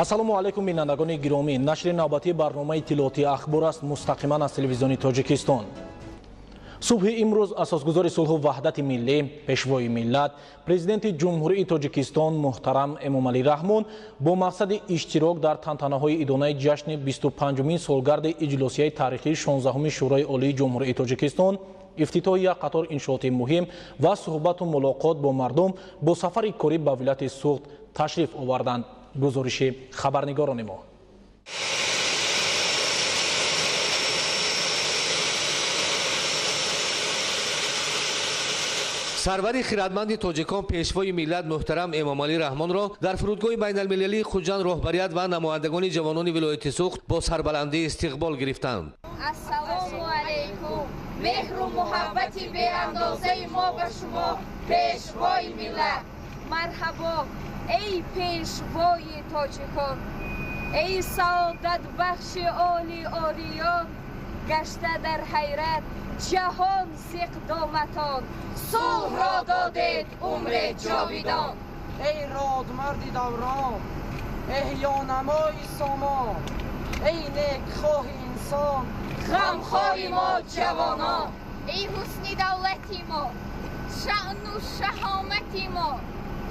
ассалому алайкум бинандагони гиромӣ, нашри навбатии барномаи иттилоотии ахбор аст мустақиман аз телевизиони Тоҷикистон. субҳи имрӯз асосгузори сулҳу ваҳдати миллӣ, пешвои миллат, президенти ҷумҳурии Тоҷикистон муҳтарам Эмомалӣ Раҳмон бо мақсади иштирок дар тантанаҳои идонаи ҷашни 25-умин солгарди иҷлосияи таърихии 16-уми Шӯрои Олии Ҷумҳурии Тоҷикистон, ифтитоҳи як қатор иншооти муҳим ва суҳбату мулоқот бо мардум бо сафари корӣ ба вилояти Суғд ташриф оварданд. гузориши хабарнигорони мо. сарвари хиратманди тоҷикон пешвои миллат муҳтарам Эмомалӣ Раҳмонро дар фурудгоҳи байналмилалии Хуҷанд роҳбарият ва намояндагони ҷавонони вилояти Суғд бо сарбаландӣ истиқбол гирифтанд. ассалому алайкум. меҳру муҳаббати беандозаи мо ба шумо, пешвои миллат. марҳабо ای پیشوای تاجیکان، ای سعادت بخش عالی عالیان، گشته در حیرت جهان زقدامتان، صلح را دادید عمر جاویدان. ای رادمرد دوران، احیانمای سامان، ای نیکخواه انسان، غمخواه ما جوانان. ای حسن دولتی ما، شأن و شهامتی ما،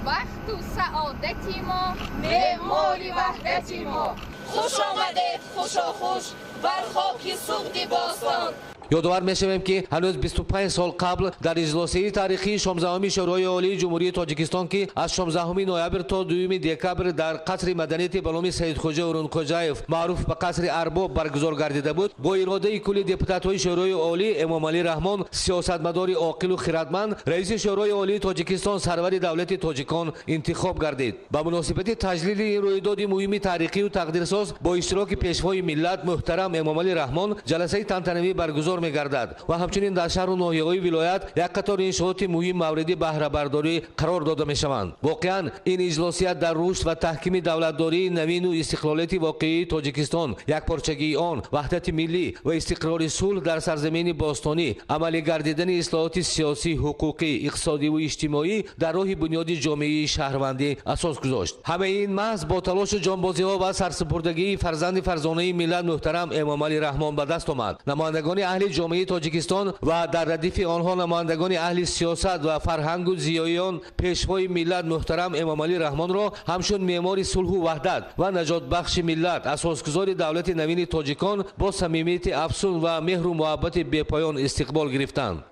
وقت و سعادتی ما، معمار وحدتی ما. خوش آمدید خوشا خوش بر خاک سوغد باستان. یادآور می‌شویم که هنوز 25 سال قبل در اجلاسی تاریخی 16 شورای عالی جمهوری تاجیکستان که از 16 نوامبر تا 2 دکبر در قصر مدنیت بلوم سیدخوجا اورونکوجایف معروف به قصر ارباب برگزار گردیده بود، با اراده کل دپوتات‌های شورای عالی امامعلی رحمان سیاستمدار عاقل و خردمند رئیس شورای عالی تاجیکستان سرور دولت تاجیکان انتخاب گردید. به مناسبت تجلیل این رویداد مهم تاریخی و تقدیرساز با اشتراک پیشوای ملت محترم امامعلی رحمان جلسه تنتنوی برگزار می‌گردد و همچنین در شهر و ناحیه‌های ولایت یک قطار انشاءات مهم مورد بهره برداری قرار داده می‌شوند. واقعاً این اجلاسیت در رشد و تحکیم دولتداری نوین و استقلالیت واقعی تاجیکستان، یکپارچگی آن، وحدت ملی و استقرار صلح در سرزمین باستانی، عملی گردیدن اصلاحات سیاسی، حقوقی، اقتصادی و اجتماعی در راه بنیاد جامعه شهروندی اساس گذاشت. همه این محض با تلاش جانبازی‌ها و سرسپردگی فرزند فرزانه ملت محترم امامعلی رحمان به دست آمد. نمایندگان اهل جامعه تاجیکستان و در ردیف آنها نمایندگان اهل سیاست و فرهنگ و زیایان پیشوای ملت محترم امامعلی رحمان را همچون معمار صلح و وحدت و نجات بخش ملت اساسگزار دولت نوین تاجیکان با صمیمیت افزون و مهر و محبت بی‌پایان استقبال گرفتند.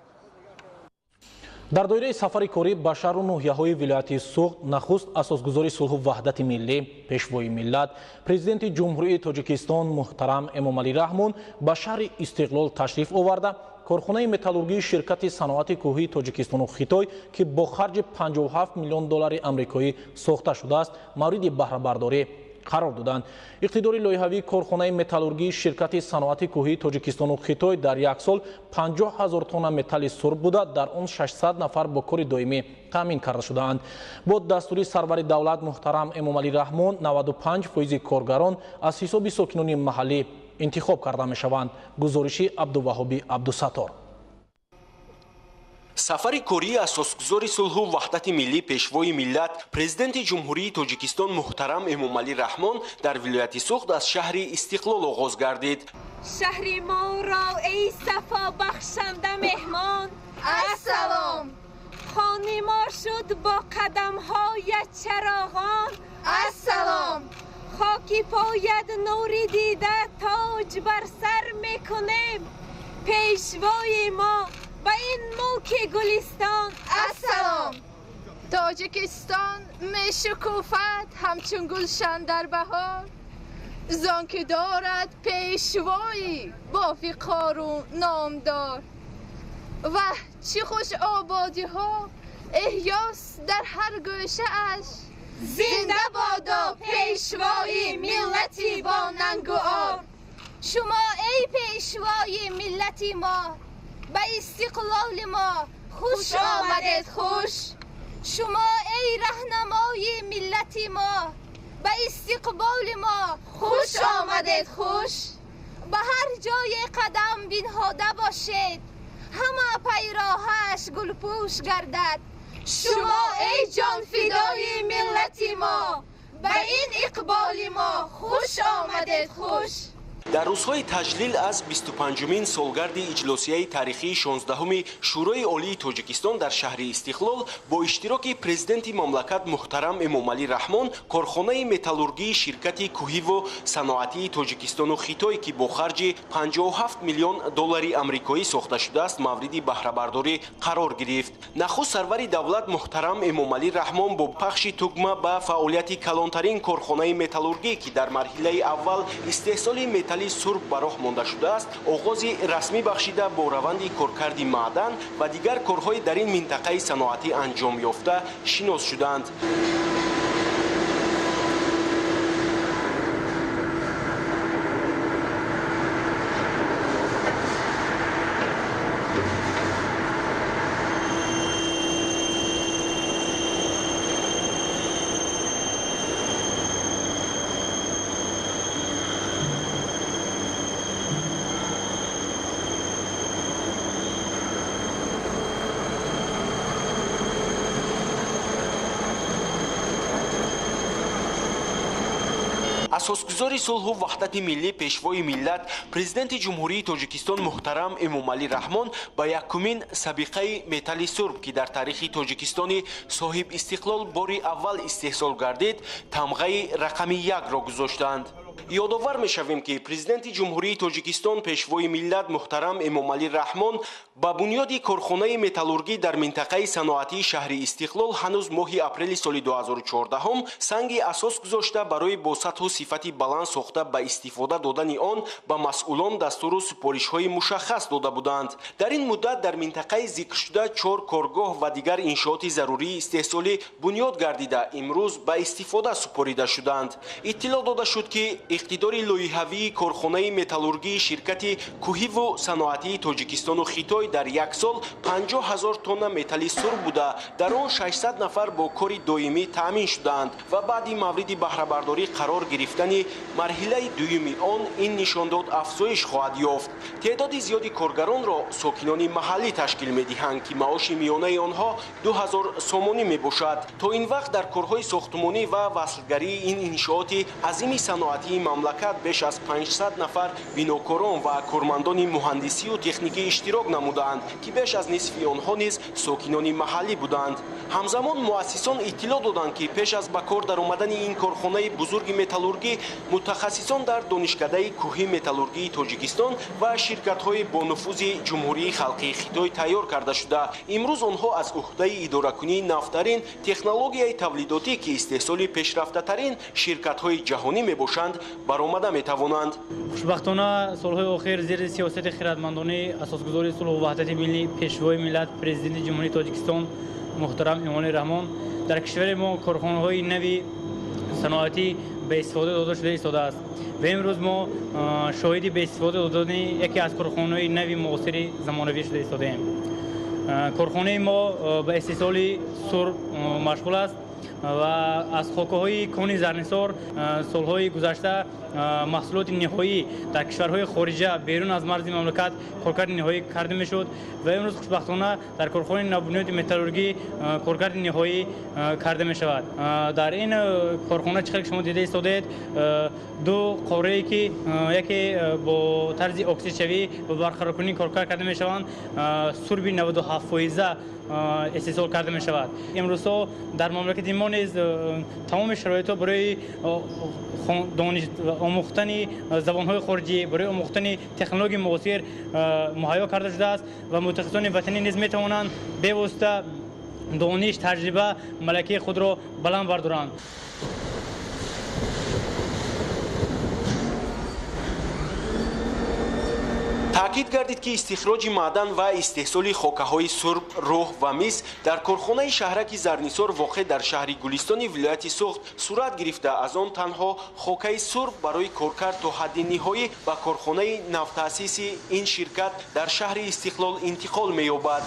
дар доираи сафари корӣ ба шаҳру ноҳияҳои вилояти Суғд нахуст асосгузори сулҳу ваҳдати миллӣ, пешвои миллат, президенти ҷумҳурии Тоҷикистон муҳтарам Эмомалӣ Раҳмон ба шаҳри Истиқлол ташриф оварда корхонаи металлургии ширкати саноати кӯҳии Тоҷикистону Хитой ки бо харҷи 57 миллион доллари амрикоӣ сохта шудааст, мавриди баҳрабардорӣ қарор доданд. иқтидори лоиҳавии корхонаи металлургии ширкати саноати кӯҳии Тоҷикистону Хитой дар як сол 50 000 тонна металли сурб буда, дар он 600 нафар бо кори доимӣ таъмин карда шудаанд. бо дастури сарвари давлат муҳтарам Эмомалӣ Раҳмон 95% коргарон аз ҳисоби сокинони маҳаллӣ интихоб карда мешаванд. гузориши Абдуваҳоби Абдусаттор. сафари кории асосгузори сулҳу ваҳдати миллӣ пешвои миллат президенти ҷумҳурии Тоҷикистон муҳтарам Эмомалӣ Раҳмон дар вилояти Суғд аз шаҳри Истиқлол оғоз гардид. шаҳри моро эй сафо бахшанда меҳмон, ассалом. хони мо шуд бо қадамҳоят чароғон, ассалом. хоки пояд нури дида тоҷ бар сар мекунем, пешвои мо با این ملک گلستان، السلام. تاجیکستان می شکوفد همچون گلشن در بهار، زان که دارد پیشوایی با وقار و نامدار. و چه خوش آبادی ها احیاست در هر گوشه اش، زنده بادا پیشوایی ملتی با ننگ و آر. شما ای پیشوای ملتی ما، به استقلال ما خوش آمدید خوش. شما ای راهنمای ملت ما، به استقبال ما خوش آمدید خوش. به هر جای قدم بنهاده باشید، همه پیراهش گلپوش گردد. شما ای جان فدای ملت ما، به این اقبال ما خوش آمدید خوش. در روزهای تجلیل از 25مین سالگرد اجلاسیه تاریخی 16 شورای عالی تاجیکستان در شهر استقلال با اشتراک پرزیدنت مملکت محترم امامعلی رحمان کارخانه متالورگی شرکت کوهی و صنعتی تاجیکستان و خیتای که با خرج 57 میلیون دلار آمریکایی ساخته شده است مورد بهره برداری قرار گرفت. نخست سرور دولت محترم امامعلی رحمان با پخش تگمه به فعالیت کلانترین کارخانه متالورگی که در مرحله اول استحصال متال سرب به راه مانده شده است آغاز رسمی بخشیده با روند کارکرد معدن و دیگر کارهای در این منطقه صنعتی انجام یافته شناس شدند. اساسگزار صلح و وحدت ملی پیشوای ملت پرزیدنت جمهوری تاجیکستان محترم امامعلی رحمان با یکمین سابقه متال سرب که در تاریخ تاجیکستان صاحب استقلال بار اول استحصال گردید تمغه رقم 1 را گذاشتند. یادآور می‌شویم که پرزیدنت جمهوری تاجیکستان پیشوای ملت محترم امامعلی رحمان با بنیاد کارخانه متالورگی در منطقه صنعتی شهر استقلال هنوز ماه اپریل سال 2014 سنگ اساس گذاشته برای با سطح و صفت بلند ساخته به استفاده دادن آن به مسئولان دستور و سپارش‌های مشخص داده بودند. در این مدت در منطقه ذکر شده 4 کارگاه و دیگر انشاءات ضروری استحصالی بنیاد گردیده امروز به استفاده سپاریده شدند. اطلاع داده شد که اقتدار لایحه‌ای کارخانه متالورگی شرکت کوهی و صنعتی تاجیکستان و خیتای در یک سال 50,000 تن متال سرب بوده در آن 600 نفر با کار دائمی تامین شدند و بعد مورد بهره برداری قرار گرفتن مرحله دوم آن این نشان داد افزایش خواهد یافت. تعداد زیادی کارگران را ساکنان محلی تشکیل می‌دهند که معاش میانه آنها 2000 سومانی میباشد. تا این وقت در کارهای ساختمانی و وصلگری این انشاءات عظیم صنعتی مملکت بیش از 500 نفر بیناکاران و کارمندان مهندسی و تکنیکی اشتراک نمودند که بیش از نصف آنها نیز ساکنان محلی بودند. همزمان مؤسسان اطلاع دادند که پیش از به کار درآمدن این کارخانه بزرگ متالورگی متخصصان در دانشکده کوهی متالورگی تاجیکستان و شرکت‌های با نفوذ جمهوری خلقی خیتای تیار کرده شده. امروز آنها از عهده اداره‌کنی نفترین تکنولوژی تولیداتی که استحصال پیشرفته‌ترین شرکت‌های جهانی میباشند برآمده میتوانند. خوشبختانه سالهای اخیر زیر سیاست خردمندانه اساسگزار صلح و وحدت ملی پیشوای ملت پرزیدنت جمهوری تاجیکستان محترم امامعلی رحمان در کشور ما کارخانه‌های نوی صنعتی به استفاده داده شده ایستاده است و امروز ما شاهدی به استفاده دادن یکی از کارخانه‌های نوی معاصر زمانوی شده ایستاده ایم. کارخانه ما به استحصال سرب مشغول است و از خاکه‌های کان زرنثار سالهای گذشته محصولات نهایی در کشورهای خارجه بیرون از مرز مملکت کارکرد نهایی کرده میشد و امروز خوشبختانه در کارخانه نوبنیاد متالورگی کارکرد نهایی کرده می شود. در این کارخانه چقدر شما دیده ایستادید دو قاره‌ای که یکی با طرز اکسیدشوی و برقرار کنی کارکرد کرده می شوند سرب 97% استحصال کرده می شود. امروز در مملکت ما نیز تمام شرایط برای دانش آموختن زبان‌های خارجی برای آموختن تکنولوژی معاصر مهیا کرده شده است و متخصصان وطنی نیز می‌توانند به واسطه دانش تجربه ملکه خود را بلند بردارند. تأکید گردید که استخراج معدن و استحصال خاکه‌های سرب، روح و مس در کارخانه شهرک زرنثار واقع در شهر گلستان ولایت سوخت صورت گرفته از آن تنها خاکه سرب برای کارکرد تا حد نهایی به کارخانه نفت تأسیس این شرکت در شهر استقلال انتقال می‌یابد.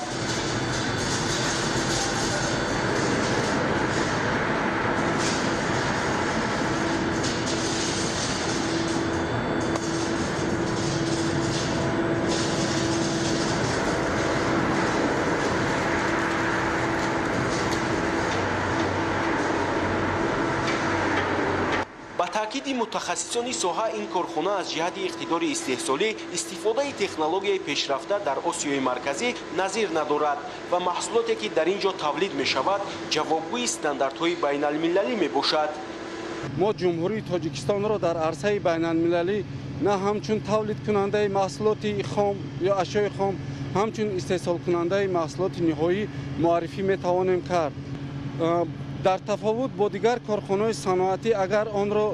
таъкиди мутахассисони соҳа ин корхона аз ҷиҳати иқтидори истеҳсолӣ истифодаи технологияи пешрафта дар Осиёи марказӣ назир надорад ва маҳсулоте ки дар ин ҷо тавлид мешавад ҷавобгӯи стандартҳои байналмилалӣ мебошад. мо ҷумҳурии Тоҷикистонро дар арсаи байналмилалӣ на ҳамчун тавлидкунандаи маҳсулоти хом ё ашёи хом, ҳамчун истеҳсолкунандаи маҳсулоти ниҳоӣ муаррифӣ метавонем кард. дар тафовут бо дигар корхонаҳои саноатӣ агар онро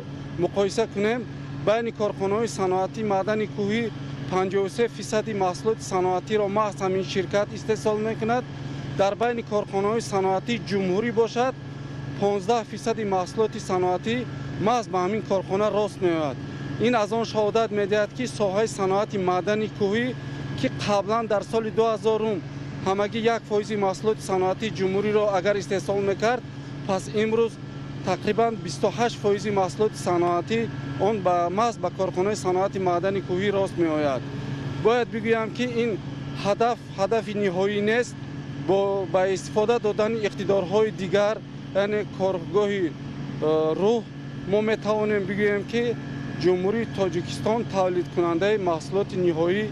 муқоиса кунем, байни корхонаҳои саноатӣ маъдани кӯҳӣ 53% маҳсулоти саноатиро маҳз ҳамин ширкат истеҳсол мекунад. дар байни корхонаҳои саноатӣ ҷумҳурӣ бошад 15% маҳсулоти саноатӣ маҳз ба ҳамин корхона рост меояд. ин аз он шаҳодат медиҳад ки соҳаи саноати маъдани кӯҳӣ ки қаблан дар соли 2000 ҳамагӣ 1% маҳсулоти саноатии ҷумҳуриро агар истеҳсол мекард, пас имрӯз тақрибан 28% маҳсулоти саноатӣ он маҳз ба корхонаи саноати маъдани кӯҳӣ рост меояд. бояд бигӯям ки ин ҳадафи ниҳоӣ нест. ба истифода додани иқтидорҳои дигар, яъне коргоҳи рӯҳ, мо метавонем бигӯем ки ҷумҳурии Тоҷикистон тавлидкунандаи маҳсулоти ниҳоӣ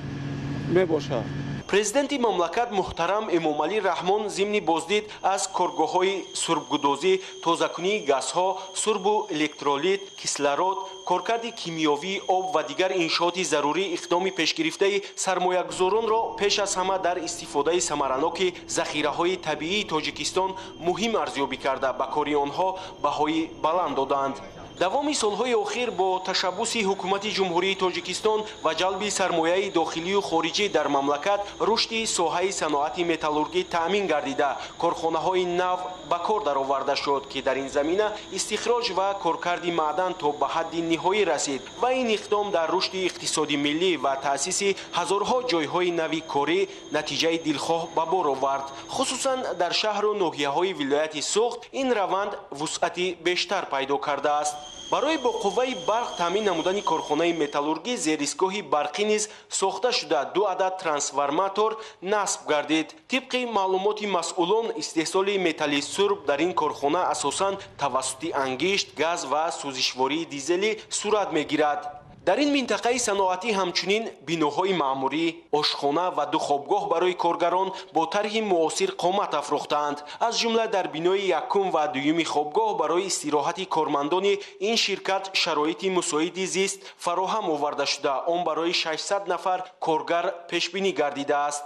мебошад. Президенти мамлакат муҳтарам Эмомалӣ Раҳмон зимни боздид аз коргоҳҳои сурбгудозӣ, тозакунии газҳо, сурбу электролит, кислород, коркарди кимиёвӣ, об ва дигар иншооти зарурӣ иқдоми пешгирифтаи сармоягузоронро пеш аз ҳама дар истифодаи самараноки захираҳои табиии Тоҷикистон муҳим арзёбӣ карда ба кори онҳо баҳои баланд доданд. давоми солҳои охир бо ташаббуси ҳукумати ҷумҳурии Тоҷикистон ва ҷалби сармояи дохилию хориҷӣ дар мамлакат рушди соҳаи саноати металлургӣ таъмин гардида, корхонаҳои нав ба кор дароварда шуд ки дар ин замина истихроҷ ва коркарди маъдан то ба ҳадди ниҳоӣ расид ва ин иқдом дар рушди иқтисоди миллӣ ва таъсиси ҳазорҳо ҷойҳои нави корӣ натиҷаи дилхоҳ ба бор овард. Хусусан дар шаҳру ноҳияҳои вилояти Суғд ин раванд вусъати бештар пайдо кардааст. барои бо қувваи барқ таъмин намудани корхонаи металлургӣ зеристгоҳи барқӣ низ сохта шуда 2 адад трансформатор насб гардид. тибқи маълумоти масъулон, истеҳсоли металли сурб дар ин корхона асосан тавассути ангишт, газ ва сӯзишвории дизелӣ сурат мегирад. дар ин минтақаи саноатӣ ҳамчунин биноҳои маъмурӣ, ошхона ва 2 хобгоҳ барои коргарон бо тарҳи муосир қомат афрохтаанд. аз ҷумла дар бинои 1 ва 2 хобгоҳ барои истироҳати кормандони ин ширкат шароити мусоиди зист фароҳам оварда шуда, он барои 600 нафар коргар пешбинӣ гардидааст.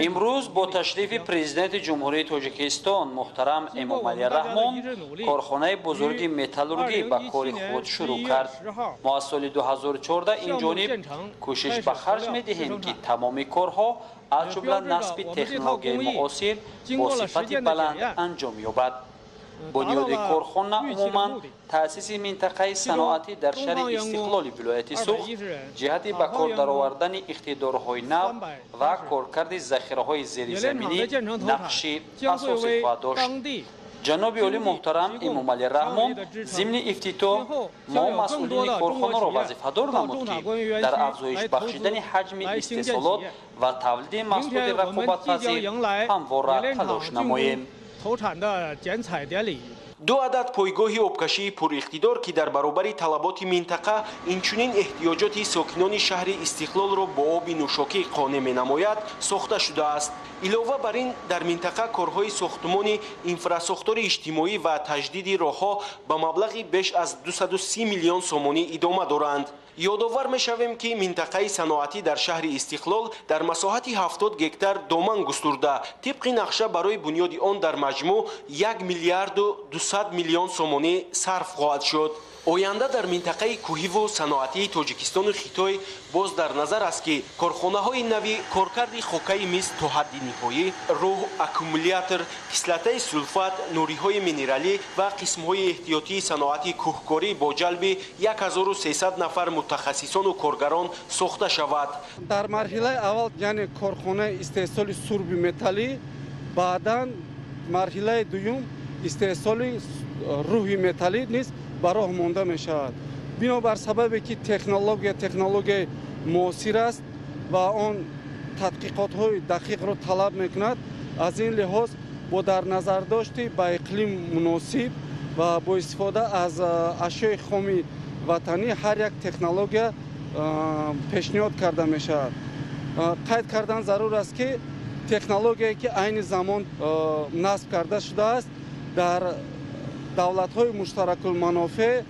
имрӯз бо ташрифи президенти ҷумҳурии Тоҷикистон муҳтарам Эмомалӣ Раҳмон корхонаи бузурги металлургӣ ба кори худ шурӯъ кард. мо аз соли 2014 инҷониб кӯшиш ба харҷ медиҳем ки тамоми корҳо аз ҷумла насби технологияи муосир бо сифати баланд анҷом ёбад. бунёди корхона умуман таъсиси минтақаи саноатӣ дар шаҳри истиқлоли вилояти Суғд ҷиҳати ба кор даровардани иқтидорҳои нав ва коркарди захираҳои зеризаминӣ нақши асосӣ хоҳад дошт. ҷаноби олӣ муҳтарам Эмомалӣ Раҳмон зимни ифтитоҳ мо масъулини корхонаро вазифадор намуд ки дар афзоиш бахшидани ҳаҷми истеҳсолот ва тавлиди маҳсулоти рақобатпазир ҳамвора талош намоем. 2 адад пойгоҳи обкашии пуриқтидор ки дар баробари талаботи минтақа инчунин эҳтиёҷоти сокинони шаҳри Истиқлолро бо оби нӯшокӣ қонеъ менамояд, сохта шудааст. илова бар ин дар минтақа корҳои сохтумони инфрасохтори иҷтимоӣ ва таҷдиди роҳҳо ба маблағи беш аз 230 миллион сомонӣ идома доранд. ёдовар мешавем ки минтақаи саноатӣ дар шаҳри Истиқлол дар масоҳати 70 гектар доман густурда тибқи нақша барои бунёди он дар маҷмӯъ 1 миллиарду 200 миллион сомонӣ сарф хоҳад шуд. оянда дар минтақаи кӯҳиву саноатии Тоҷикистону Хитой боз дар назар аст ки корхонаҳои нави коркарди хокаи мис то ҳадди ниҳоӣ, рӯҳ, аккумулятор, кислатаи сулфат, нуриҳои минералӣ ва қисмҳои эҳтиётии саноати кӯҳкорӣ бо ҷалби 1300 нафар мутахассисону коргарон сохта шавад. дар марҳилаи аввал яъне корхонаи истеҳсоли сурби металлӣ, баъдан марҳилаи дуюм истеҳсоли рӯҳи металлӣ низ ба роҳ монда мешавад. бинобар сабабе ки технологияи муосир аст ва он тадқиқотҳои дақиқро талаб мекунад, аз ин лиҳоз бо дар назардошти ба иқлим муносиб و با استفاده از اشیاء خام وطنی هر یک تکنولوژی پیشنهاد کرده می شود. قید کردن ضرور است که تکنولوژی که عین زمان نصب کرده شده است در دولت‌های مشترک المنافع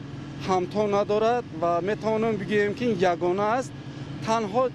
همتا ندارد و میتوانیم بگوییم که این یگانه است. تنها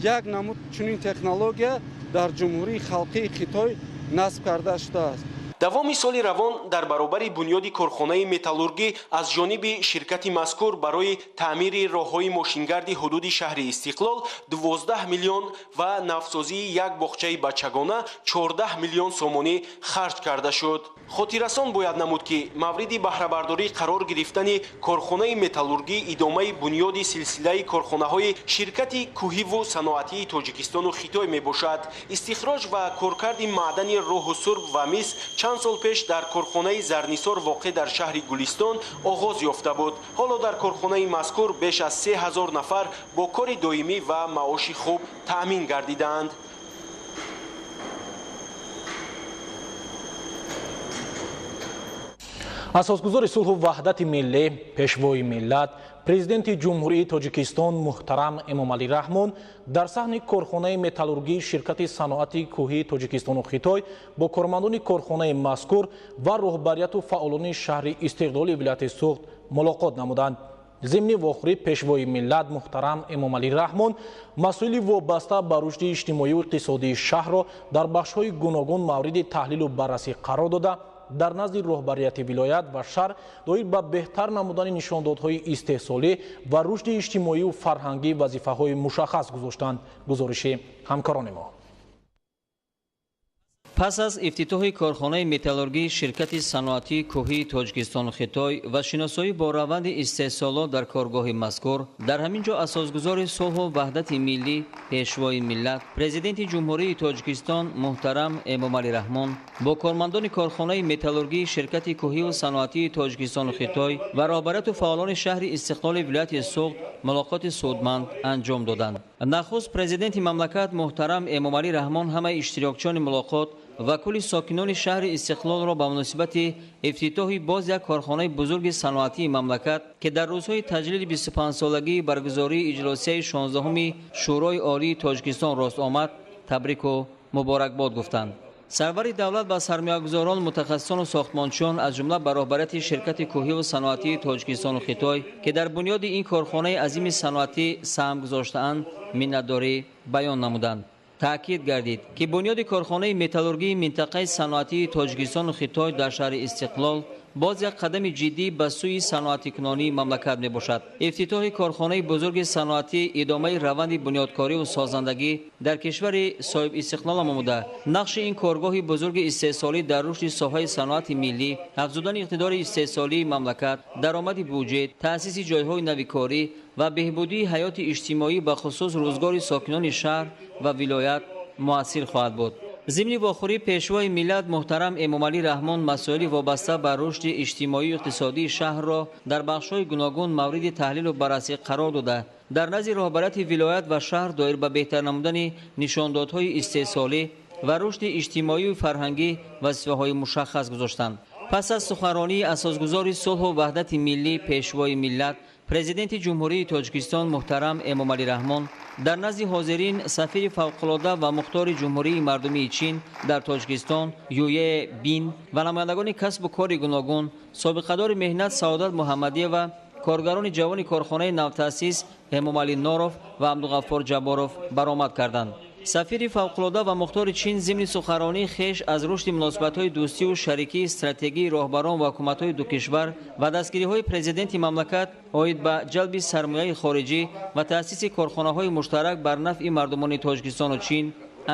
یک نمود چنین تکنولوژی در جمهوری خلقی خیتای نصب کرده شده است. давоми соли равон дар баробари бунёди корхонаи металлургӣ аз ҷониби ширкати мазкур барои таъмири роҳҳои мошингарди ҳудуди шаҳри Истиқлол 12 миллион ва навсозии як боғчаи бачагона 14 миллион сомонӣ харҷ карда шуд. хотиррасон бояд намуд ки мавриди баҳрабардорӣ қарор гирифтани корхонаи металлургӣ идомаи бунёди силсилаи корхонаҳои ширкати кӯҳиву саноатии Тоҷикистону Хитой мебошад. истихроҷ ва коркарди маъдани роҳу сурб ва мис чанд сол пеш дар корхонаи зарнисор воқеъ дар шаҳри Гулистон оғоз ёфта буд. ҳоло дар корхонаи мазкур беш аз 3000 нафар бо кори доимӣ ва маоши хуб таъмин гардиданд. асосгузори сулҳу ваҳдати миллӣ, пешвои миллат, президенти ҷумҳурии Тоҷикистон муҳтарам Эмомалӣ Раҳмон дар саҳни корхонаи металлургии ширкати саноати кӯҳии Тоҷикистону Хитой бо кормандони корхонаи мазкур ва роҳбарияту фаъолони шаҳри Истиқлоли вилояти Суғд мулоқот намуданд. зимни вохӯрӣ пешвои миллат муҳтарам Эмомалӣ Раҳмон масоили вобаста ба рушди иҷтимоиву иқтисодии шаҳрро дар бахшҳои гуногун мавриди таҳлилу баррасӣ қарор дода, дар назди роҳбарияти вилоят ва шаҳр доир ба беҳтар намудани нишондодҳои истеҳсолӣ ва рушди иҷтимоиву фарҳангӣ вазифаҳои мушаххас гузоштанд. гузориши ҳамкорони мо. пас аз ифтитоҳи корхонаи металлургии ширкати саноатии кӯҳии Тоҷикистону Хитой ва шиносоӣ бо раванди истеҳсолот дар коргоҳи мазкур, дар ҳамин ҷо асосгузори сулҳу ваҳдати миллӣ, пешвои миллат, президенти ҷумҳурии Тоҷикистон муҳтарам Эмомалӣ Раҳмон бо кормандони корхонаи металлургии ширкати кӯҳиву саноатии Тоҷикистону Хитой ва роҳбарияту фаъолони шаҳри Истиқлоли вилояти Суғд мулоқоти судманд анҷом доданд. нахуст президенти мамлакат муҳтарам Эмомалӣ Раҳмон ҳамаи иштирокчиёни мулоқот ва кулли сокинони шаҳри Истиқлолро ба муносибати ифтитоҳи боз як корхонаи бузурги саноатии мамлакат ки дар рӯзҳои таҷлили 25-солагии баргузории иҷлосияи 16-уми Шӯрои олии Тоҷикистон рост омад, табрику муборакбод гуфтанд. сарвари давлат ба сармоягузорон, мутахассисону сохтмончиён аз ҷумла ба роҳбарияти ширкати кӯҳиву саноатии Тоҷикистону Хитой ки дар бунёди ин корхонаи азими саноатӣ саҳм гузоштаанд, миннатдорӣ баён намуданд. таъкид гардид ки бунёди корхонаи металлургии минтақаи саноатии Тоҷикистону Хитой дар шаҳри Истиқлол боз як қадами ҷиддӣ ба сӯи саноатикунонии мамлакат мебошад. ифтитоҳи корхонаи бузурги саноатӣ идомаи раванди бунёдкориву созандагӣ дар кишвари соҳибистиқлол намуда, нақши ин коргоҳи бузурги истеҳсолӣ дар рушди соҳаи саноати миллӣ, афзудани иқтидори истеҳсолии мамлакат, даромади бюҷет, таъсиси ҷойҳои нави корӣ ва беҳбудии ҳаёти иҷтимоӣ ба хусус рӯзгори сокинони шаҳр ва вилоят муассир хоҳад буд. зимни вохӯрӣ пешвои миллат муҳтарам Эмомалӣ Раҳмон масоили вобаста ба рушди иҷтимоию иқтисодии шаҳрро дар бахшҳои гуногун мавриди таҳлилу баррасӣ қарор дода, дар назди роҳбарияти вилоят ва шаҳр доир ба беҳтар намудани нишондодҳои истеҳсолӣ ва рушди иҷтимоиву фарҳангӣ вазифаҳои мушаххас гузоштанд. пас аз суханронии асосгузори сулҳу ваҳдати миллӣ, пешвои миллат, президенти ҷумҳурии Тоҷикистон муҳтарам Эмомалӣ Раҳмон дар назди ҳозирин сафири фавқулода ва мухтори ҷумҳурии мардумии Чин дар Тоҷикистон Юе Бин ва намояндагони касбу кори гуногун, собиқадори меҳнат Саодат Муҳаммадиева, коргарони ҷавони корхонаи навтаъсис Эмомалӣ Норов ва Абдуғаффор Ҷабборов баромад карданд. сафири фавқулода ва мухтори Чин зимни суханронии хеш аз рушди муносибатҳои дӯстиву шарикии стратегии роҳбарон ва ҳукуматҳои ду кишвар ва дастгириҳои президенти мамлакат оид ба ҷалби сармояи хориҷӣ ва таъсиси корхонаҳои муштарак бар нафъи мардумони Тоҷикистону Чин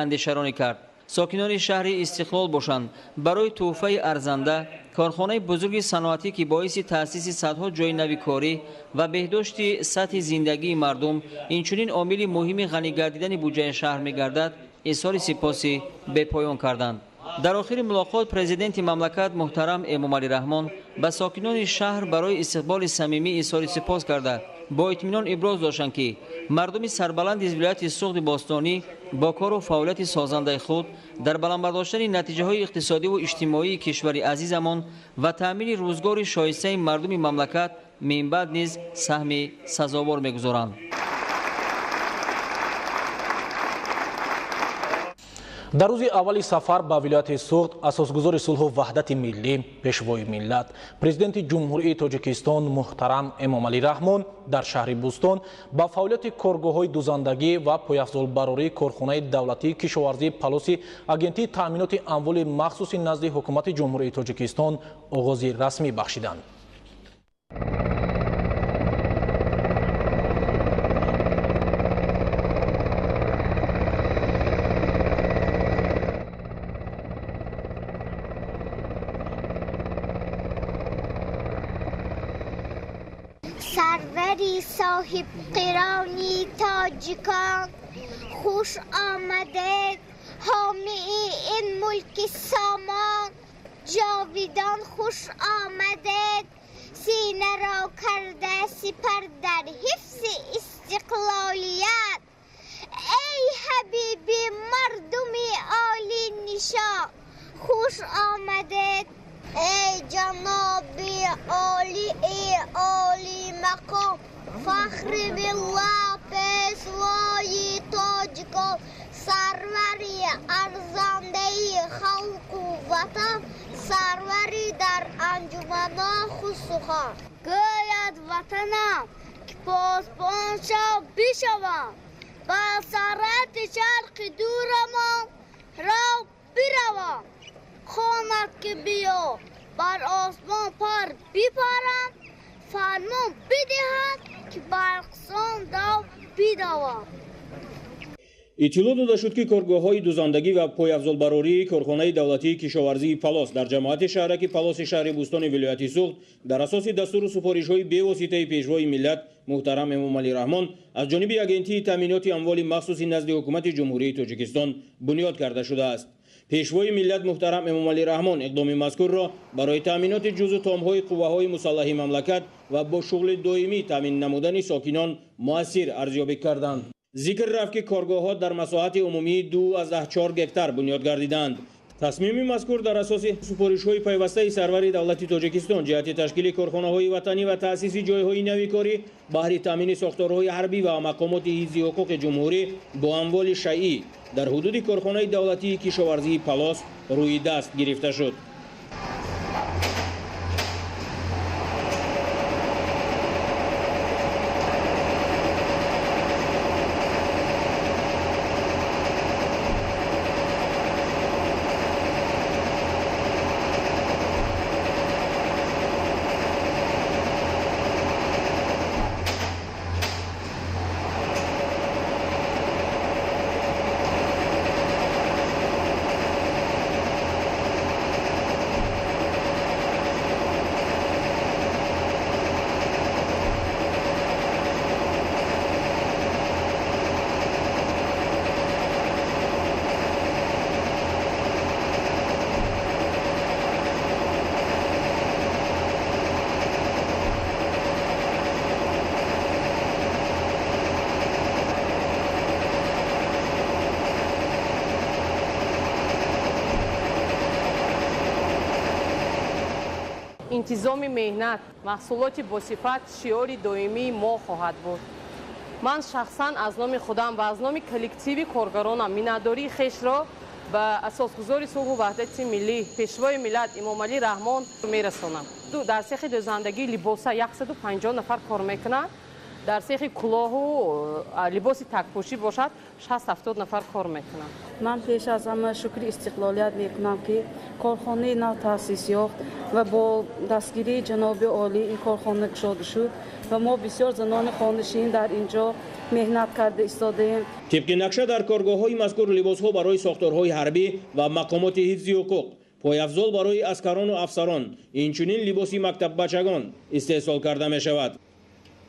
андешаронӣ кард. сокинони шаҳри Истиқлол бошанд барои тӯҳфаи арзанда корхонаи бузурги саноатӣ ки боиси таъсиси садҳо ҷойи нави корӣ ва беҳдошти сатҳи зиндагии мардум, инчунин омили муҳими ғанӣ гардидани буҷаи шаҳр мегардад, изҳори сипоси бепоён карданд. дар охири мулоқот президенти мамлакат муҳтарам Эмомалӣ Раҳмон ба сокинони шаҳр барои истиқболи самимӣ изҳори сипос карда бо итминон иброз доштанд ки мардуми сарбаланди вилояти суғди бостонӣ бо кору фаъолияти созандаи худ дар баландбардоштани натиҷаҳои иқтисодиву иҷтимоии кишвари азизамон ва таъмини рӯзгори шоистаи мардуми мамлакат минбаъд низ саҳми сазовор мегузоранд. дар рӯзи аввали сафар ба вилояти суғд асосгузори сулҳу ваҳдати миллӣ пешвои миллат президенти ҷумҳурии тоҷикистон муҳтарам эмомалӣ раҳмон дар шаҳри бӯстон ба фаъолияти коргоҳҳои дузандагӣ ва пойафзолбарории корхонаи давлатии кишоварзии палоси агентии таъминоти амволи махсуси назди ҳукумати ҷумҳурии тоҷикистон оғози расмӣ бахшиданд. سروری صاحب قرانی تاجیکان خوش آمدید حامی این ملک سامان جاویدان خوش آمدید سینه را کرده سپر در حفظ استقلالیت ای حبیبی مردمی عالی نشان خوش آمدید ای جنابی عالی مقام فخر بالله پیشوای تاجیکان سروری ارزنده خلق و وطن سروری در انجمن خسخان گوید وطنم که پاسبان شو بشوم با سرت شرق دورمان را بروم خواند که بیا بر آسمان پر بپرم فرمان بدهد که برقصان دو بدوم. иттилоъ дода шуд ки коргоҳҳои дузандагӣ ва пойафзолбарории корхонаи давлатии кишоварзии палос дар ҷамоати шаҳраки палоси шаҳри бӯстони вилояти суғд дар асоси дастуру супоришҳои бевоситаи пешвои миллат муҳтарам эмомалӣ раҳмон аз ҷониби агентии таъминоти амволи махсуси назди ҳукумати ҷумҳурии тоҷикистон бунёд карда шудааст. пешвои миллат муҳтарам эмомалӣ раҳмон иқдоми мазкурро барои таъминоти ҷузу томҳои қувваҳои мусаллаҳи мамлакат ва бо шуғли доимӣ таъмин намудани сокинон муассир арзёбӣ карданд. зикр рафт ки коргоҳҳо дар масоҳати умумии 2,4 гектар бунёд гардиданд. тасмими мазкур дар асоси супоришҳои пайвастаи сарвари давлати тоҷикистон ҷиҳати ташкили корхонаҳои ватанӣ ва таъсиси ҷойҳои нави корӣ баҳри таъмини сохторҳои ҳарбӣ ва мақомоти ҳифзи ҳуқуқи ҷумҳурӣ бо амволи шайъӣ дар ҳудуди корхонаи давлатии кишоварзии палос рӯи даст гирифта шуд. интизоми меҳнат маҳсулоти босифат шиёри доимии мо хоҳад буд. ман шахсан аз номи худам ва аз номи коллективи коргаронам миннатдории хешро ба асосгузори сулҳу ваҳдати миллӣ пешвои миллат эмомалӣ раҳмон мерасонам. дар сехи дӯзандагии либоса 150 нафар кор мекунанд. дар сехи кулоҳу либоси такпӯшӣ бошад 60-70 нафар кор мекунанд. ман пеш аз ҳама шукри истиқлолият мекунам ки корхонаи нав таъсис ёфт ва бо дастгирии ҷаноби олӣ ин корхона кушода шуд ва мо бисёр занони хонишин дар инҷо меҳнат карда истодаем. тибқи нақша дар коргоҳҳои мазкур либосҳо барои сохторҳои ҳарбӣ ва мақомоти ҳифзи ҳуқуқ, пойафзол барои аскарону афсарон, инчунин либоси мактаббачагон истеҳсол карда мешавад.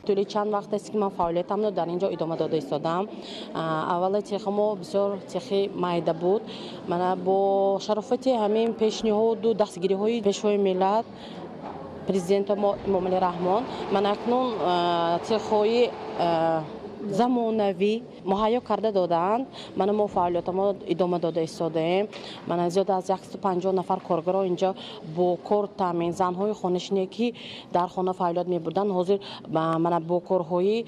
طولی چند وقت است که من فعالیتم رو در اینجا ادامه داده ایستادم. اول تیخ ما بسیار تیخ مایده بود. من با شرافت همین پیشنهاد و دستگیری های پیشوای ملت پرزیدنت ما امامعلی رحمان من اکنون تیخ های замонавӣ муҳайё карда додаанд. мана мо фаъолиятамо идома дода истодаем. мана зиёда аз 150 нафар коргоро инҷо бо кор таъмин занҳои хонашине ки дар хона фаъолият мебурданд ҳозир мана бо корҳои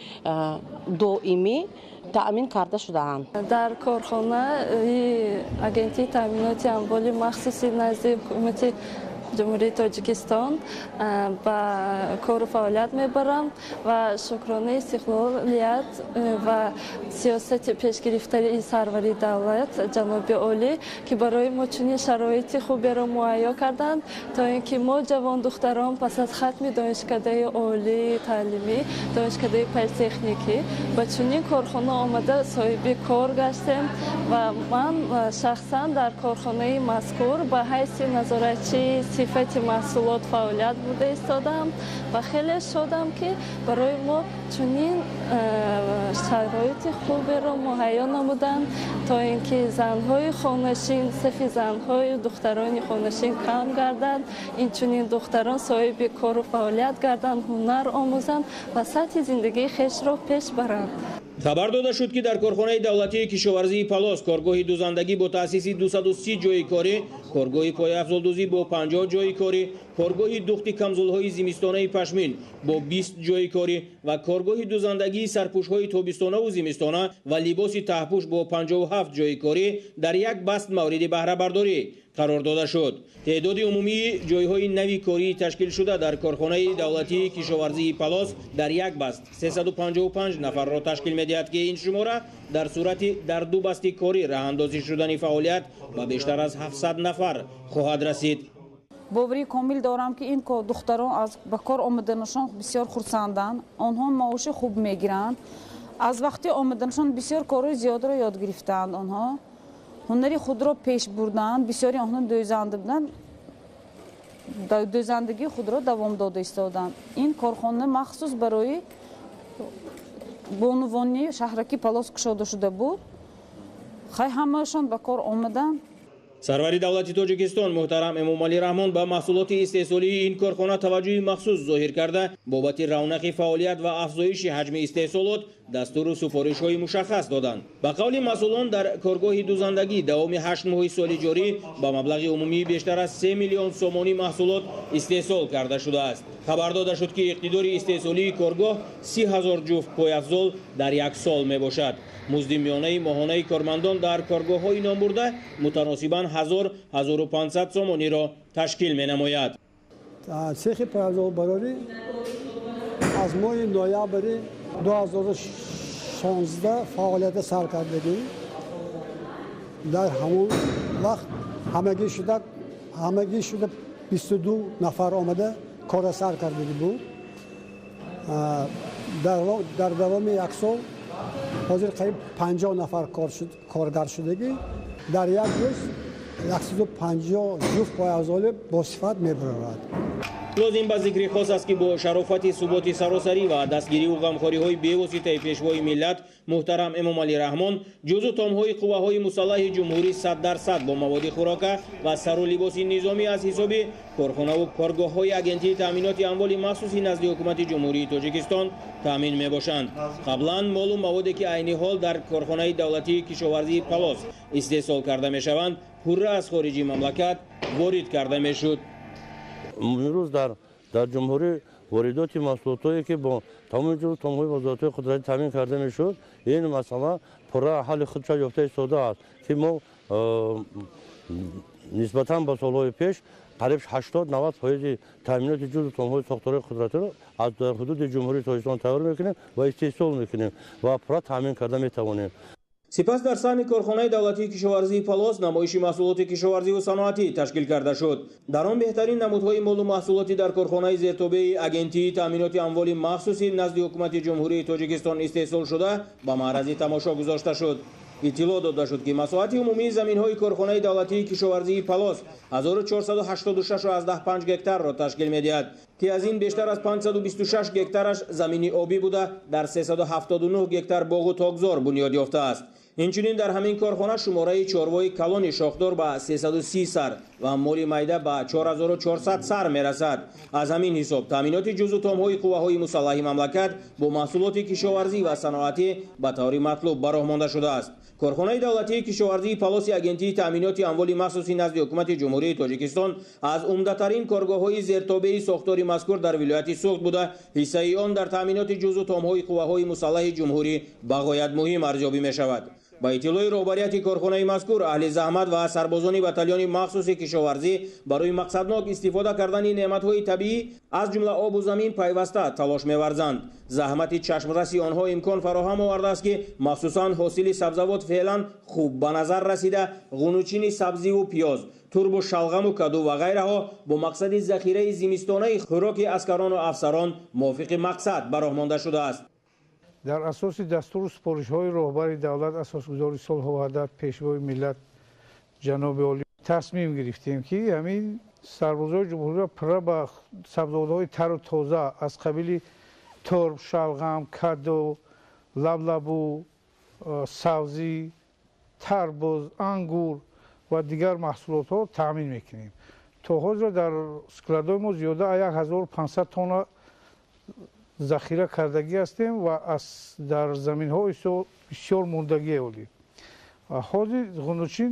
доимӣ таъмин карда шудаанд. дар корхонаи агентии таъминоти амволи махсуси назди ҳукумати ҷумҳурии Тоҷикистон ба кору фаъолият мебарам ва шукронаи истиқлолият ва сиёсати пешгирифтаи сарвари давлат ҷаноби олӣ ки барои мо чунин шароити хуберо муҳайё карданд то ин ки мо ҷавон духтарон пас аз хатми донишкадаи олии таълимӣ донишкадаи политехникӣ ба чунин корхона омада соҳиби кор гаштем ва ман шахсан дар корхонаи мазкур ба ҳайси назоратчии сифати маҳсулот фаъолият буда истодам ва хеле шодам ки барои мо чунин шароити хуберо муҳайё намуданд то ин ки занҳои хонашин сифи занҳои духтарони хонашин кам гардад инчунин духтарон соҳиби кору фаъолият гарданд ҳунар омӯзанд ва сатҳи зиндагии хешро пеш баранд. хабар дода шуд ки дар корхонаи давлатии кишоварзии Палос коргоҳи дузандагӣ бо таъсиси 230 ҷойи корӣ, коргоҳи пояфзолдӯзӣ бо 50 ҷойи корӣ, коргоҳи духти камзулҳои зимистонаи пашмин бо 20 ҷойи корӣ ва коргоҳи дузандагии сарпӯшҳои тобистонову зимистона ва либоси таҳпӯш бо 57 ҷойи корӣ дар як баст мавриди баҳрабардорӣ қарор дода шуд. теъдоди умумии ҷойҳои нави кории ташкилшуда дар корхонаи давлатии кишоварзии Палос дар як баст 355 нафарро ташкил медиҳад ки ин шумора дар сурати дар ду басти корӣ раҳандозӣ шудани фаъолият ба бештар аз 700 нафар хоҳад расид. боварии комил дорам ки ин духтарон ба кор омаданашон бисёр хурсанданд. онҳо маоши хуб мегиранд. аз вақти омаданашон бисёр корҳои зиёдро ёд гирифтаанд. онҳо ҳунари худро пеш бурданд. бисёри онҳо дӯзанда буданд. дӯзандагии худро давом дода истоданд. ин корхона махсус барои бонувони шаҳраки Палос кушода шуда буд. хай ҳамаашон ба кор омаданд. сарвари давлати Тоҷикистон муҳтарам Эмомалӣ Раҳмон ба маҳсулоти истеҳсолии ин корхона таваҷҷӯҳи махсус зоҳир карда бобати равнақи фаъолият ва афзоиши ҳаҷми истеҳсолот дастуру супоришҳои мушаххас доданд. ба қавли масъулон дар коргоҳи дузандагӣ давоми 8 моҳи соли ҷорӣ ба маблағи умумии бештар аз 3 миллион сомонӣ маҳсулот истеҳсол карда шудааст. хабар дода шуд ки иқтидори истеҳсолии коргоҳ 30 000 ҷуфт пойафзол дар як сол мебошад. музди миёнаи моҳонаи кормандон дар коргоҳҳои номбурда мутаносибан 1000-1500 сомониро ташкил менамояд. цехи пойафзолбарорӣ аз моҳи ноябри 2016 фаъолията сар кардагӣ. дар ҳамон вақт ҳамагӣ шуда 22 нафар омада кора сар кардагӣ буд. дар давоми як сол ҳозир қариб 50 нафар коргар шудагӣ дар як рӯз 150 ҷуфт пойафзоли босифат мебарорад. лозим ба зикри хос аст ки бо шарофати суботи саросарӣ ва дастгириву ғамхориҳои бевоситаи пешвои миллат муҳтарам Эмомалӣ Раҳмон ҷузу томҳои қувваҳои мусаллаҳи ҷумҳурӣ 100% бо маводи хӯрока ва сару либоси низомӣ аз ҳисоби корхонаву коргоҳҳои агентии таъминоти амволи махсуси назди ҳукумати ҷумҳурии Тоҷикистон таъмин мебошанд. қаблан молу маводе ки айни ҳол дар корхонаи давлатии кишоварзии Палос истеҳсол карда мешаванд пурра аз хориҷи мамлакат ворид карда мешуд. имрӯз дар ҷумҳурӣ воридоти маҳсулотое ки бо тамоми ҷузу томҳои вазоратҳои қудратӣ таъмин карда мешуд ин масъала пурра ҳалли худша ёфта истодааст ки мо нисбатан ба солҳои пеш қариб 80-90% таъминоти ҷузу томҳои сохторҳои қудратиро аз дар ҳудуди ҷумҳурии Тоҷикистон тайёр мекунем ва истеҳсол мекунем ва пурра таъмин карда метавонем. сипас дар саҳни корхонаи давлатии кишоварзии Палос намоиши маҳсулоти кишоварзиву саноатӣ ташкил карда шуд. дар он беҳтарин намудҳои молу маҳсулоти дар корхонаи зертобеи агентии таъминоти амволи махсуси назди ҳукумати ҷумҳурии Тоҷикистон истеҳсол шуда ба маърази тамошо гузошта шуд. иттилоъ дода шуд ки масоҳати умумии заминҳои корхонаи давлатии кишоварзии Палос 1486.5 гектарро ташкил медиҳад ки аз ин бештар аз 526 гектараш замини обӣ буда дар 379 гектар боғу тогзор бунёд ёфтааст. инчунин дар ҳамин корхона шумораи чорвои калони шохдор ба 330 сар ва моли майда ба 4400 сар мерасад. аз ҳамин ҳисоб таъминоти ҷузъу томҳои қувваҳои мусаллаҳи мамлакат бо маҳсулоти кишоварзӣ ва саноатӣ ба таври матлуб ба роҳ монда шудааст. корхонаи давлатии кишоварзии палоси агентии таъминоти амволи махсуси назди ҳукумати ҷумҳурии тоҷикистон аз умдатарин коргоҳҳои зертобеи сохтори мазкур дар вилояти суғд буда ҳиссаи он дар таъминоти ҷузъу томҳои қувваҳои мусаллаҳи ҷумҳурӣ ба ғоят муҳим арзёбӣ мешавад. ба иттилои роҳбарияти корхонаи мазкур аҳли заҳмат ва сарбозони батальёни махсуси кишоварзӣ барои мақсаднок истифода кардани неъматҳои табиӣ аз ҷумла обу замин пайваста талош меварзанд. заҳмати чашмраси онҳо имкон фароҳам овардааст ки махсусан ҳосили сабзавот феълан хуб ба назар расида ғунучини сабзиву пиёз, турбу шалғаму каду ва ғайраҳо бо мақсади захираи зимистонаи хӯроки аскарону афсарон мувофиқи мақсад ба роҳ монда шудааст. дар асоси дастуру супоришҳои роҳбари давлат асосгузори сулҳу ваҳдат пешвои миллат ҷаноби олӣ тасмим гирифтем ки ҳамин сарбозои ҷумҳуриро пурра ба сабзавотҳои тару тоза аз қабили турб, шалғам, каду, лаблабу, сабзӣ, тарбуз, ангур ва дигар маҳсулотҳо таъмин мекунем. то ҳозир дар складои мо зиёда 1500 тонна захира кардагӣ ҳастем ва дар заминҳои бисёр мондагӣ олӣ. ҳозир ғунучин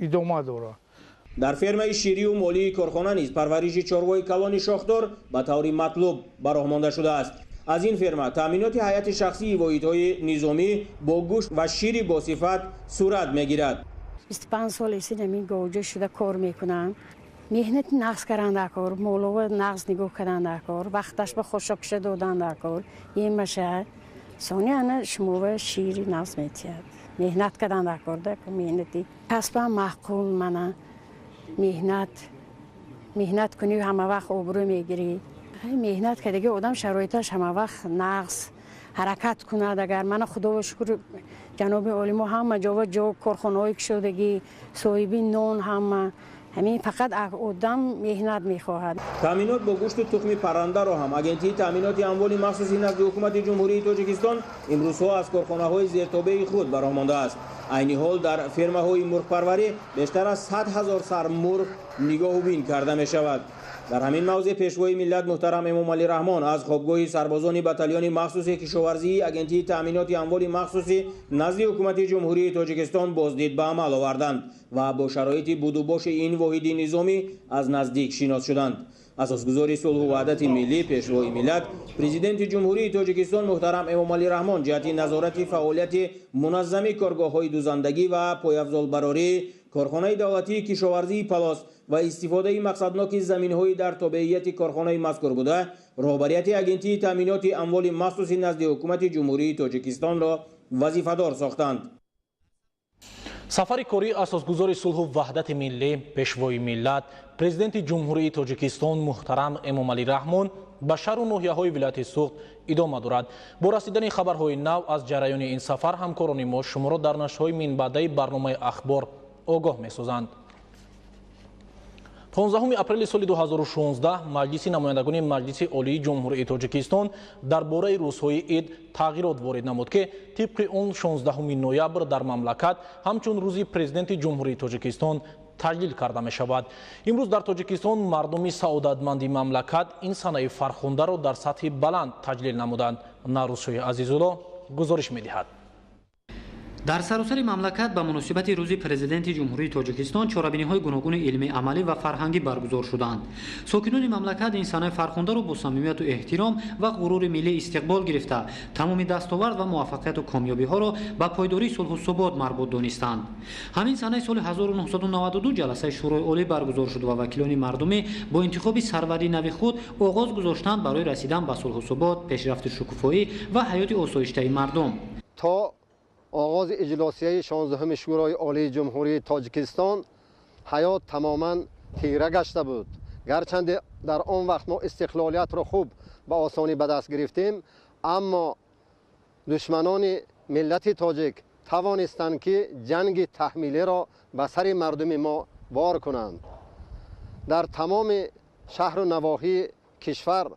идома дорад. дар фермаи ширию молии корхона низ парвариши чорвои калони шохдор ба таври матлуб ба роҳ монда шудааст. аз ин ферма таъминоти ҳайати шахсии воҳидҳои низомӣ бо гӯшт ва шири босифат сурат мегирад. 25 сол ист ҳамин говҷо шуда кор мекунам. меҳнати нағз кардан дар кор, молова нағз нигоҳ кардан дар кор, вақташ ба хошокиша додан дар кор, ин баша сони ана шумова шири нағз метиҳад. меҳнат кардан дар кор дар меҳнати касбам маъқул мана меҳнат кунӣ ҳама вақт обрӯ мегирӣ. меҳнат кардагӣ одам шароиташ ҳама вақт нағз ҳаракат кунад. агар мана худова шукр ҷаноби олӣ мо ҳама ҷова ҷо корхонаҳои кушодагӣ соҳиби нон ҳама ҳамин фақат одам меҳнат мехоҳад. таъминот бо гӯшту тухми паррандаро ҳам агентии таъминоти амволи махсуси назди ҳукумати ҷумҳурии тоҷикистон имрӯзҳо аз корхонаҳои зертобеи худ ба роҳ мондааст. айни ҳол дар фермаҳои мурғпарварӣ бештар аз 100 000 сар мурғ нигоҳубин карда мешавад. дар ҳамин мавзеъ пешвои миллат муҳтарам эмомалӣ раҳмон аз хобгоҳи сарбозони батальёни махсуси кишоварзии агентии таъминоти амволи махсуси назди ҳукумати ҷумҳурии тоҷикистон боздид ба амал оварданд ва бо шароити будубоши ин воҳиди низомӣ аз наздик шинос шуданд. асосгузори сулҳу ваҳдати миллӣ пешвои миллат президенти ҷумҳурии тоҷикистон муҳтарам эмомалӣ раҳмон ҷиҳати назорати фаъолияти муназзами коргоҳҳои дузандагӣ ва пойафзолбарории корхонаи давлатии кишоварзии палос ва истифодаи мақсадноки заминҳои дар тобеияти корхонаи мазкур буда роҳбарияти агентии таъминоти амволи махсуси назди ҳукумати ҷумҳурии тоҷикистонро вазифадор сохтанд. сафари кории асосгузори сулҳу ваҳдати миллӣ пешвои миллат президенти ҷумҳурии тоҷикистон муҳтарам эмомалӣ раҳмон ба шаҳру ноҳияҳои вилояти суғд идома дорад. бо расидани хабарҳои нав аз ҷараёни ин сафар ҳамкорони мо шуморо дар нашрҳои минбаъдаи барномаи ахбор огоҳ месозанд. 15 апрели соли 2016 маҷлиси намояндагони маҷлиси олии ҷумҳурии тоҷикистон дар бораи рӯзҳои ид тағйирот ворид намуд ки тибқи он 16 ноябр дар мамлакат ҳамчун рӯзи президенти ҷумҳурии тоҷикистон таҷлил карда мешавад. имрӯз дар тоҷикистон мардуми саодатманди мамлакат ин санаи фархундаро дар сатҳи баланд таҷлил намуданд. Нарӯзшоҳи Азизулло гузориш медиҳад. дар саросари мамлакат ба муносибати рӯзи президенти ҷумҳурии тоҷикистон чорабиниҳои гуногуни илмӣ амалӣ ва фарҳангӣ баргузор шуданд. сокинони мамлакат ин санаи фархундаро бо самимияту эҳтиром ва ғурури миллӣ истиқбол гирифта тамоми дастовард ва муваффақияту комёбиҳоро ба пойдории сулҳу субот марбут донистанд. ҳамин санаи соли 1992 ҷаласаи шӯрои олӣ баргузор шуд ва вакилони мардумӣ бо интихоби сарвари нави худ оғоз гузоштанд барои расидан ба сулҳу субот, пешрафти шукуфоӣ ва ҳаёти осоиштаи мардум. آغاز اجلاسیه 16 شورای عالی جمهوری تاجیکستان حیات تماما تیره گشته بود. گرچند در آن وقت ما استقلالیت را خوب به آسانی به دست گرفتیم، اما دشمنان ملت تاجیک توانستند که جنگ تحمیلی را به سر مردم ما بار کنند. در تمام شهر و نواحی کشور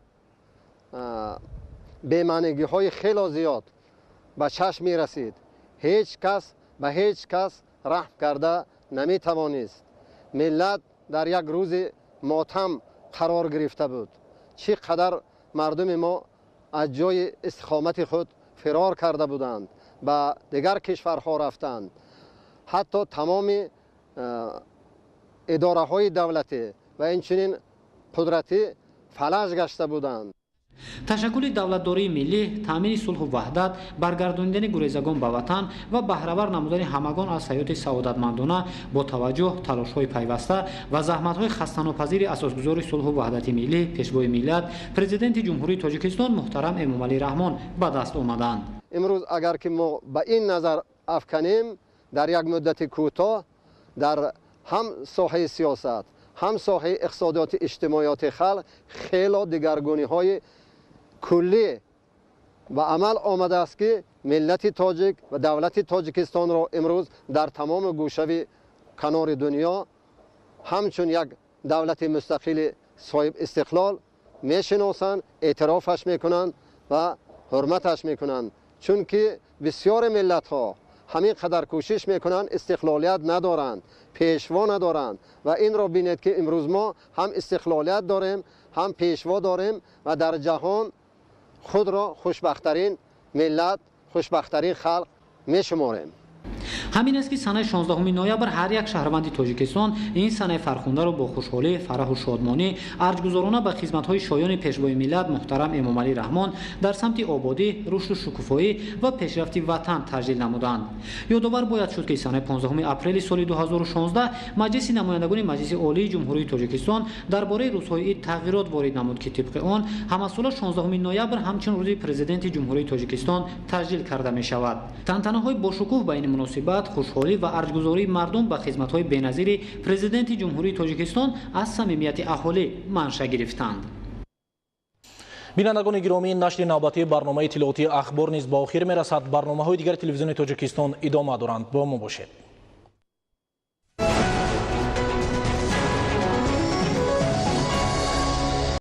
بی‌معنی‌های خیلی زیاد به چشم می رسید. هیچ کس به هیچ کس رحم کرده نمی توانست. ملت در یک روز ماتم قرار گرفته بود. چقدر مردم ما از جای استقامت خود فرار کرده بودند، به دیگر کشورها رفتند. حتی تمام اداره های دولتی و اینچنین قدرتی فلج گشته بودند. تشکل دولتداری ملی، تامین صلح و وحدت، برگرداندن گریزگان به وطن و بهره‌ور نمودن همگان از حیات سعادتمندانه با توجه تلاش‌های پیوسته و زحمت‌های خسته‌ناپذیر اساسگزار صلح و وحدت ملی، پیشوای ملت، پرزیدنت جمهوری تاجیکستان محترم امامعلی رحمان به دست آمدند. امروز اگر که ما به این نظر افکنیم، در یک مدت کوتاه در هم ساحه سیاست، هم ساحه اقتصادیات اجتماعیات خلق خیلی دگرگونی‌های کلی و عمل آمده است که ملت تاجیک و دولت تاجیکستان را امروز در تمام گوشه کنار دنیا همچون یک دولت مستقل صاحب استقلال میشناسند، اعترافش میکنند و حرمتش میکنند، چون که بسیار ملت ها همین قدر کوشش میکنند، استقلالیت ندارند، پیشوا ندارند و این را بینید که امروز ما هم استقلالیت داریم، هم پیشوا داریم و در جهان خود را خوشبخت‌ترین ملت، خوشبخت‌ترین خلق می‌شماریم. همین است که سنه 16 نوامبر هر یک شهروند تاجیکستان این سنه فرخنده را با خوشحالی، فرح و شادمانی ارجگزارانه به خدمت‌های شایان پیشوای ملت محترم امامعلی رحمان در سمت آبادی، رشد و شکوفایی و پیشرفت وطن تجلیل نمودند. یادآور باید شد که سنه 15 اپریل سال 2016 مجلس نمایندگان مجلس عالی جمهوری تاجیکستان درباره روزهای عید تغییرات وارد نمود که طبق آن همسال 16 نوامبر همچون روز پرزیدنت جمهوری تاجیکستان تجلیل کرده می شود. تنتنه‌های با شکوه به این مناسبت خوشحالی و ارجگزاری مردم به خدمت‌های بی‌نظیر پرزیدنت جمهوری تاجیکستان از صمیمیت اهالی منشأ گرفتند. بینندگان گرامی، نشر نوبتی برنامه اطلاعاتی اخبار نیز با آخر میرسد. برنامه‌های دیگر تلویزیون تاجیکستان ادامه دارند. با ما باشید.